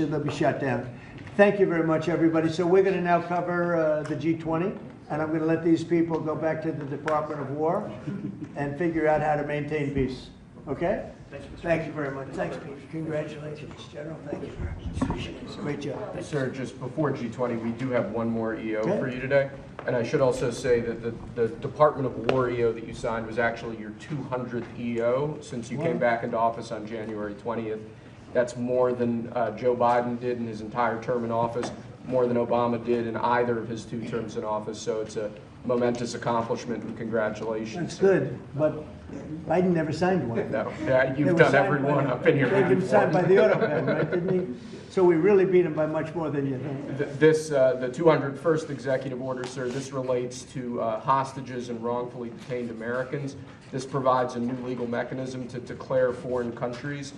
they'll be shut down. Thank you very much, everybody. So we're going to now cover the G20, and I'm going to let these people go back to the Department of War and figure out how to maintain peace. Okay? Thank you very much. Thanks, Pete. Congratulations, General. Thank you very much. Appreciate it. Great job. Sir, just before G20, we do have one more EO Okay. for you today. And I should also say that the Department of War EO that you signed was actually your 200th EO since you came back into office on January 20th. That's more than Joe Biden did in his entire term in office, more than Obama did in either of his 2 terms in office. So it's a momentous accomplishment, and congratulations. That's good, but Biden never signed one. No, yeah, you've done every one. I've been here. They've been signed by the autopen, right? Didn't he? So we really beat him by much more than you think. The 201st executive order, sir, this relates to hostages and wrongfully detained Americans. This provides a new legal mechanism to declare foreign countries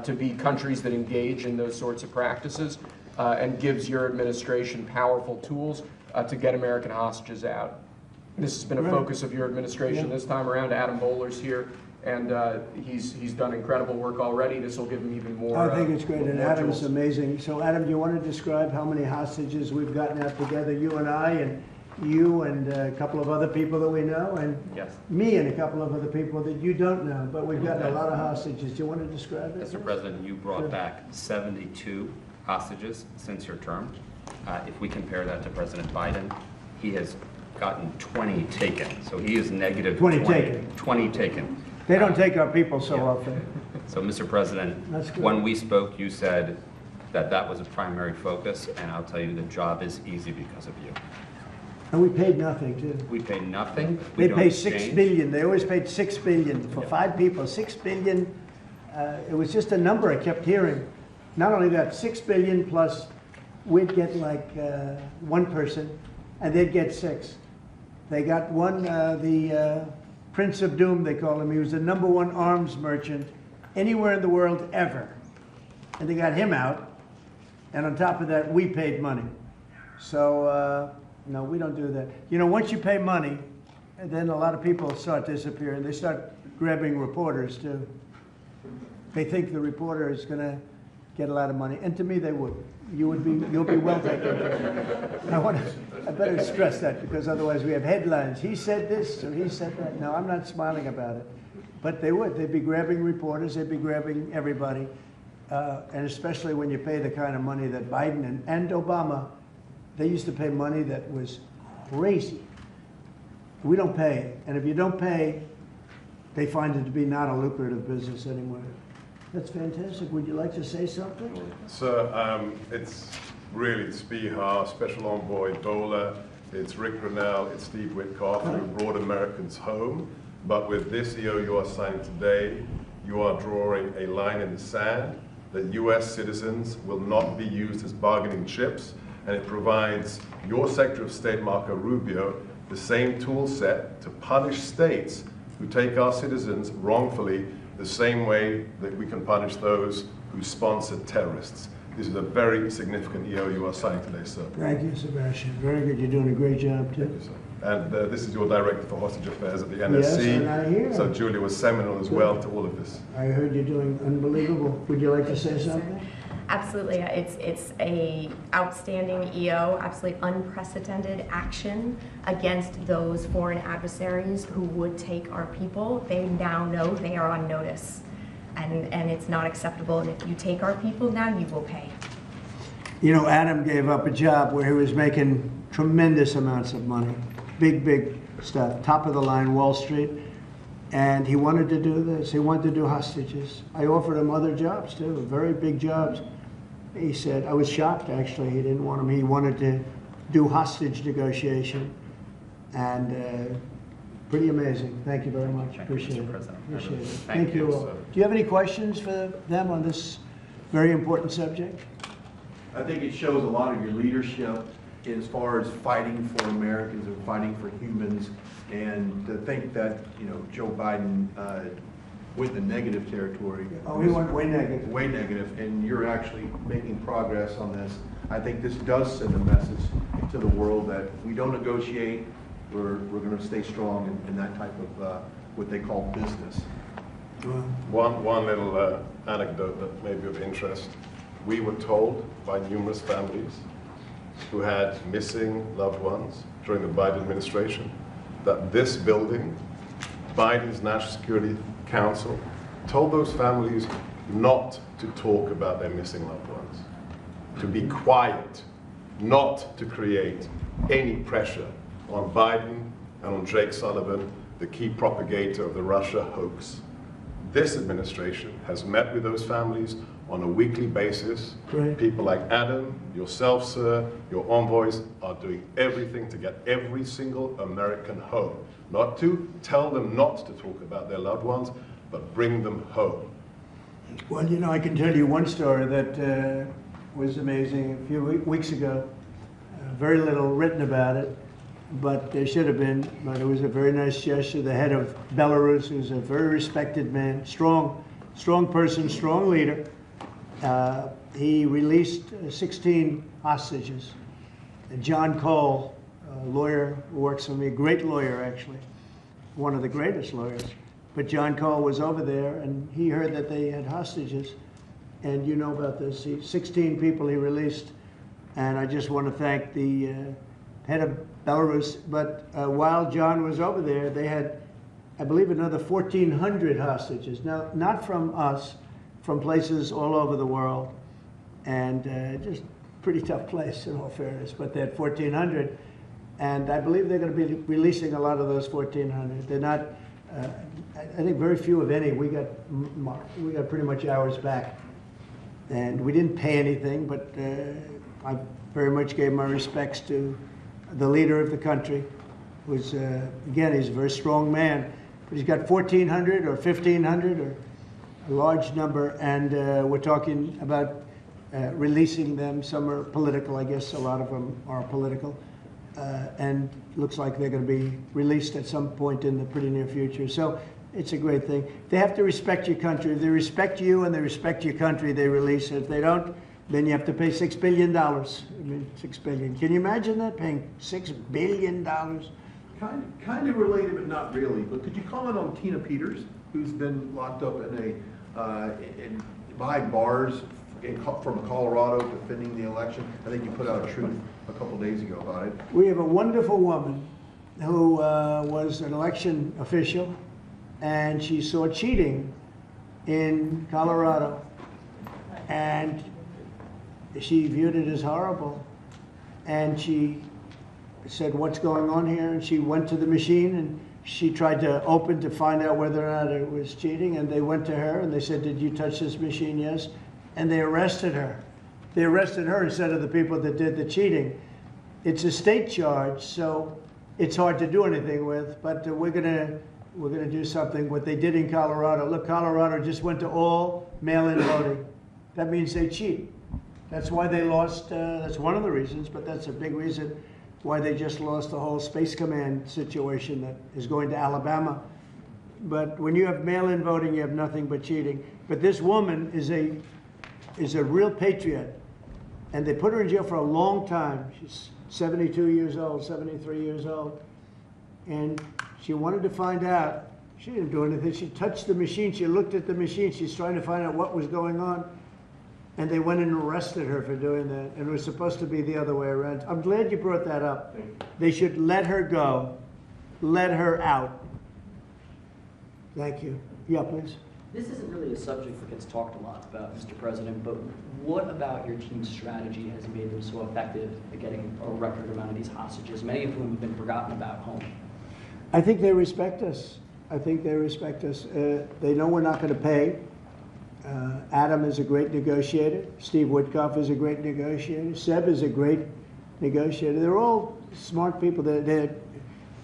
to be countries that engage in those sorts of practices, and gives your administration powerful tools to get American hostages out. This has been a focus of your administration this time around. Adam Bowler's here, and he's done incredible work already. This will give him even more. I think it's great, and Adam's tools. amazing. So Adam, do you want to describe how many hostages we've gotten out together, you and I, and you and a couple of other people that we know, and me and a couple of other people that you don't know, but we've gotten a lot of hostages. Do you want to describe it? Mr. President, you brought back 72 hostages since your term. If we compare that to President Biden, he has gotten 20 taken. So he is negative 20 taken. 20 taken. They don't take our people so often. So, Mr. President, when we spoke, you said that that was a primary focus, and I'll tell you the job is easy because of you. And we paid nothing, too. We pay nothing. They pay $6 billion. They always paid $6 billion for 5 people. $6 billion. It was just a number I kept hearing. Not only that, $6 billion plus we'd get like 1 person, and they'd get 6. They got one, the Prince of Doom, they call him. He was the #1 arms merchant anywhere in the world ever. And they got him out. And on top of that, we paid money. So, no, we don't do that. You know, once you pay money, then a lot of people start disappearing. They start grabbing reporters, too. They think the reporter is going to get a lot of money. And to me, they would. You'll be well taken care of. I better stress that, because otherwise we have headlines. He said this, or he said that. No, I'm not smiling about it. But they would. They'd be grabbing reporters. They'd be grabbing everybody. And especially when you pay the kind of money that Biden and Obama, they used to pay money that was crazy. We don't pay. And if you don't pay, they find it to be not a lucrative business anymore. That's fantastic. Would you like to say something? Sir, it's Spihar, Special Envoy Bowler, it's Rick Grinnell, it's Steve Witkoff, who brought Americans home. But with this EO you are signing today, you are drawing a line in the sand that U.S. citizens will not be used as bargaining chips, and it provides your Secretary of State, Marco Rubio, the same tool set to punish states who take our citizens wrongfully, the same way that we can punish those who sponsor terrorists. This is a very significant EO you are signing today, sir. Thank you, Sebastian. Very good. You're doing a great job, too. Thank you, sir. And this is your director for hostage affairs at the NSC. Yes, and I hear. So Julia was seminal as well to all of this. I heard you're doing unbelievable. Would you like to say something? Absolutely. It's a outstanding EO, absolutely unprecedented action against those foreign adversaries who would take our people. They now know they are on notice, and it's not acceptable. And if you take our people now, you will pay. You know, Adam gave up a job where he was making tremendous amounts of money, big stuff, top of the line Wall Street, and he wanted to do this. He wanted to do hostages. I offered him other jobs too, very big jobs. He said, I was shocked actually, he didn't want them. He wanted to do hostage negotiation, and pretty amazing. Thank you very much. Appreciate it. Appreciate it. Thank you all. Do you have any questions for them on this very important subject? I think it shows a lot of your leadership as far as fighting for Americans and fighting for humans, and to think that, you know, Joe Biden went the negative territory. Oh, he went way negative. Way negative, and you're actually making progress on this. I think this does send a message to the world that we don't negotiate, we're going to stay strong in that type of what they call business. One little anecdote that may be of interest. we were told by numerous families who had missing loved ones during the Biden administration that this building, Biden's National Security Council, told those families not to talk about their missing loved ones, to be quiet, not to create any pressure on Biden and on Jake Sullivan, the key propagator of the Russia hoax. This administration has met with those families on a weekly basis. Great. People like Adam, yourself, sir, your envoys are doing everything to get every single American home. Not to tell them not to talk about their loved ones, but bring them home. Well, you know, I can tell you one story that was amazing. A few weeks ago, very little written about it, but there should have been. But it was a very nice gesture. The head of Belarus, who's a very respected man, strong person, strong leader. He released 16 hostages. And John Cole, a lawyer who works for me, a great lawyer actually, one of the greatest lawyers. But John Cole was over there, and he heard that they had hostages. And you know about this. 16 people he released. And I just want to thank the head of Belarus. But while John was over there, they had, I believe, another 1,400 hostages. Now, not from us, from places all over the world. And just pretty tough place, in all fairness. But they had 1,400. And I believe they're going to be releasing a lot of those 1,400. They're not, I think very few, if any. We got pretty much ours back. And we didn't pay anything, but I very much gave my respects to the leader of the country, who's, again, he's a very strong man, but he's got 1,400 or 1,500 or a large number, and we're talking about releasing them. Some are political, I guess a lot of them are political, and looks like they're going to be released at some point in the pretty near future. So it's a great thing. They have to respect your country. If they respect you and they respect your country, they release it. If they don't, then you have to pay $6 billion. I mean, $6 billion. Can you imagine that, paying $6 billion? Kind of related, but not really. But could you comment on Tina Peters, who's been locked up behind bars from Colorado defending the election? I think you put out a truth a couple days ago about it. We have a wonderful woman who was an election official, and she saw cheating in Colorado, and she viewed it as horrible, and she said, what's going on here? And she went to the machine, and she tried to open to find out whether or not it was cheating, and they went to her, and they said, did you touch this machine? Yes. And they arrested her. They arrested her instead of the people that did the cheating. It's a state charge, so it's hard to do anything with, but we're gonna do something. What they did in Colorado, look, Colorado just went to all mail-in voting. That means they cheat. That's why they lost, that's one of the reasons, but that's a big reason why they just lost the whole Space Command situation that is going to Alabama. But when you have mail-in voting, you have nothing but cheating. But this woman is a real patriot, and they put her in jail for a long time. She's 72 years old, 73 years old, and she wanted to find out. She didn't do anything. She touched the machine. She looked at the machine. She's trying to find out what was going on. And they went and arrested her for doing that. And it was supposed to be the other way around. I'm glad you brought that up. They should let her go. Let her out. Thank you. Yeah, please. This isn't really a subject that gets talked a lot about, Mr. President, but what about your team's strategy has made them so effective at getting a record amount of these hostages, many of whom have been forgotten about home? I think they respect us. I think they respect us. They know we're not going to pay. Adam is a great negotiator. Steve Witkoff is a great negotiator. Seb is a great negotiator. They're all smart people. They're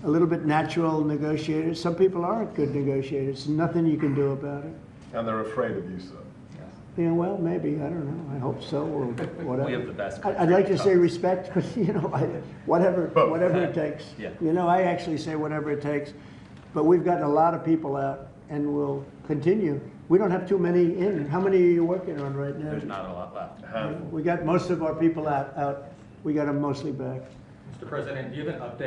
a little bit natural negotiators. Some people aren't good negotiators. Nothing you can do about it. And they're afraid of you, sir. Yeah, well, maybe. I don't know. I hope so, or whatever. We have the best. I'd like to say respect, but whatever it takes. Yeah. I actually say whatever it takes. But we've gotten a lot of people out, and we'll continue. We don't have too many in. How many are you working on right now? There's not a lot left. We got most of our people out. We got them mostly back. Mr. President, do you have an update